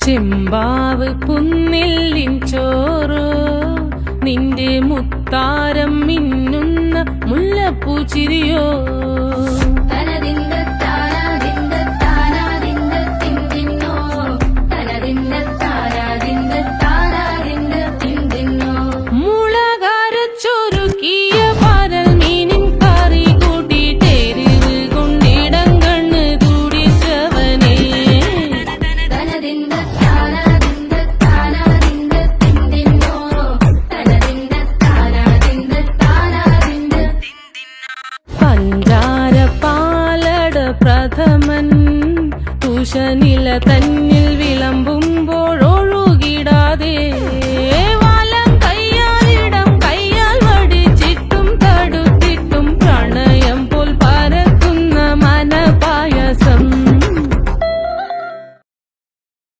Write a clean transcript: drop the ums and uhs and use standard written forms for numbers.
ചെമ്പാവ് പുന്നില്ലിൻ ചോറോ നിന്റെ മുത്താരം മിന്നുന്ന മുല്ലപ്പൂച്ചിരിയോ പഞ്ചാര പാലട പ്രഥമൻ തുഷനില തൻ